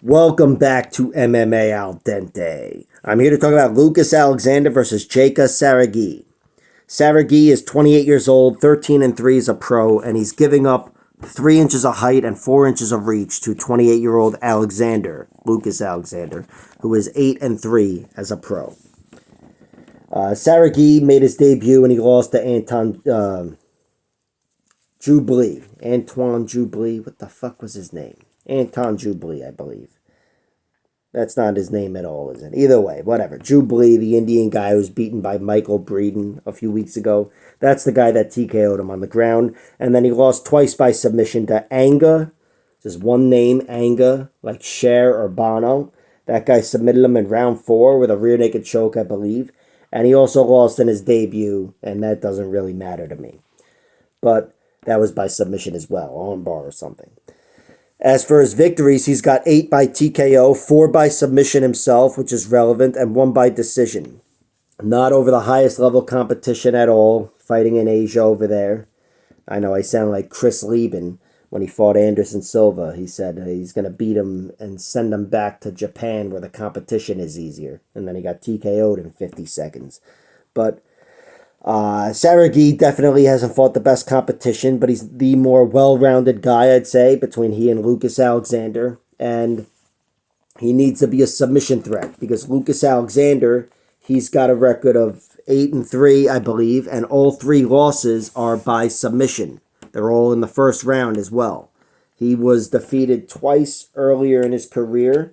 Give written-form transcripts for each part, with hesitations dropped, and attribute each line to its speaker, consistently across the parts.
Speaker 1: Welcome back to MMA Al Dente. I'm here to talk about Lucas Alexander versus Jeka Saragih. Saragih is 28 years old, 13-3 as a pro, and he's giving up 3 inches of height and 4 inches of reach to 28-year-old Alexander, Lucas Alexander, who is 8-3 as a pro. Saragih made his debut and he lost to Antoine Jubilee. What the fuck was his name? Anton Jubilee, I believe. That's not his name at all, is it? Either way, whatever. Jubilee, the Indian guy who was beaten by Michael Breeden a few weeks ago. That's the guy that TKO'd him on the ground. And then he lost twice by submission to Anga. Just one name, Anga, like Cher or Bono. That guy submitted him in round 4 with a rear naked choke, I believe. And he also lost in his debut, and that doesn't really matter to me. But that was by submission as well, armbar or something. As for his victories, he's got 8 by TKO, 4 by submission himself, which is relevant, and 1 by decision. Not over the highest level competition at all, fighting in Asia over there. I know I sound like Chris Lieben when he fought Anderson Silva. He said he's going to beat him and send him back to Japan where the competition is easier. And then he got TKO'd in 50 seconds. But Saragih definitely hasn't fought the best competition, but he's the more well-rounded guy, I'd say, between he and Lucas Alexander. And he needs to be a submission threat because Lucas Alexander, he's got a record of 8-3, I believe, and all 3 losses are by submission. They're all in the first round as well. He was defeated twice earlier in his career,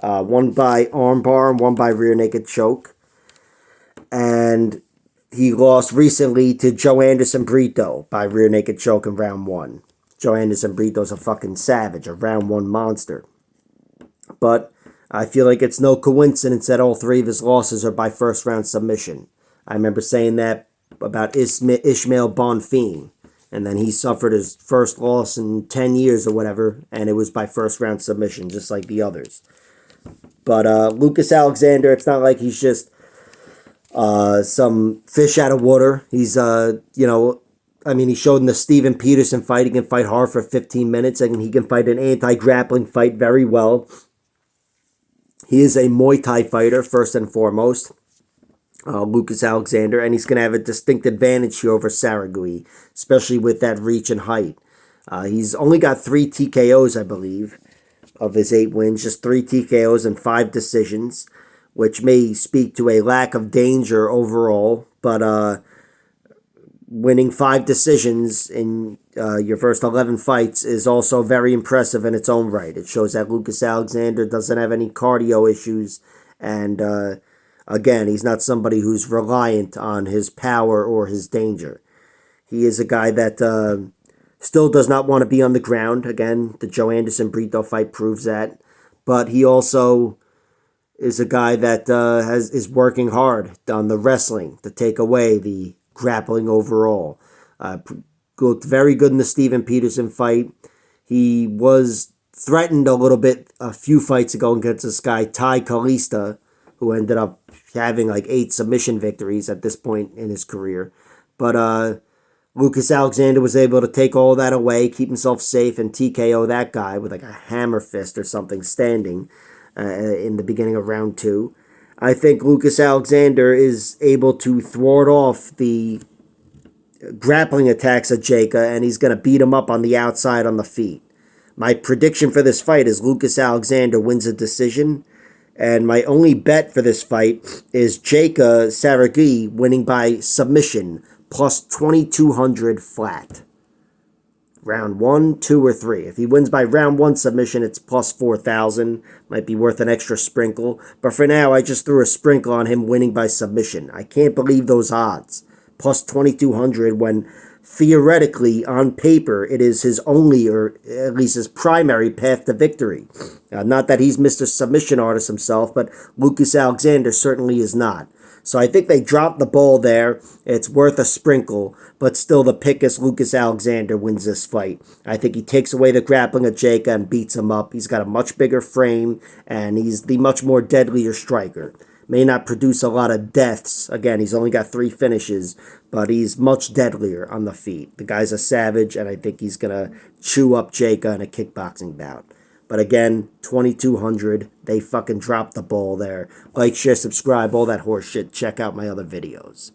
Speaker 1: one by armbar and one by rear naked choke. And he lost recently to Joe Anderson Brito by rear naked choke in round 1. Joe Anderson Brito's a fucking savage, a round 1 monster. But I feel like it's no coincidence that all 3 of his losses are by first round submission. I remember saying that about Ishmael Bonfim. And then he suffered his first loss in 10 years or whatever, and it was by first round submission, just like the others. But Lucas Alexander, it's not like he's just some fish out of water. He's, he showed in the Steven Peterson fight, he can fight hard for 15 minutes, and he can fight an anti-grappling fight very well. He is a Muay Thai fighter, first and foremost, Lucas Alexander, and he's going to have a distinct advantage here over Saragih, especially with that reach and height. He's only got 3 TKOs, I believe, of his 8 wins, just 3 TKOs and 5 decisions, which may speak to a lack of danger overall, but winning 5 decisions in your first 11 fights is also very impressive in its own right. It shows that Lucas Alexander doesn't have any cardio issues, and again, he's not somebody who's reliant on his power or his danger. He is a guy that still does not want to be on the ground. Again, the Joe Anderson Brito fight proves that, but he also is a guy that is working hard on the wrestling to take away the grappling overall. Looked very good in the Steven Peterson fight. He was threatened a little bit a few fights ago against this guy, Ty Kalista, who ended up having like 8 submission victories at this point in his career. But Lucas Alexander was able to take all that away, keep himself safe, and TKO that guy with like a hammer fist or something standing in the beginning of round 2. I think Lucas Alexander is able to thwart off the grappling attacks of Jeka, and he's going to beat him up on the outside on the feet. My prediction for this fight is Lucas Alexander wins a decision, and my only bet for this fight is Jeka Saragih winning by submission, plus 2,200 flat. Round 1, 2, or 3. If he wins by round 1 submission, it's plus 4,000. Might be worth an extra sprinkle. But for now, I just threw a sprinkle on him winning by submission. I can't believe those odds. Plus 2,200 when theoretically, on paper, it is his only, or at least his primary path to victory. Not that he's Mr. Submission Artist himself, but Lucas Alexander certainly is not. So I think they dropped the ball there. It's worth a sprinkle, but still the pick is Lucas Alexander wins this fight. I think he takes away the grappling of Jeka and beats him up. He's got a much bigger frame, and he's the much more deadlier striker. May not produce a lot of deaths. Again, he's only got 3 finishes, but he's much deadlier on the feet. The guy's a savage, and I think he's going to chew up Jeka in a kickboxing bout. But again, 2,200. They fucking dropped the ball there. Like, share, subscribe, all that horse shit. Check out my other videos.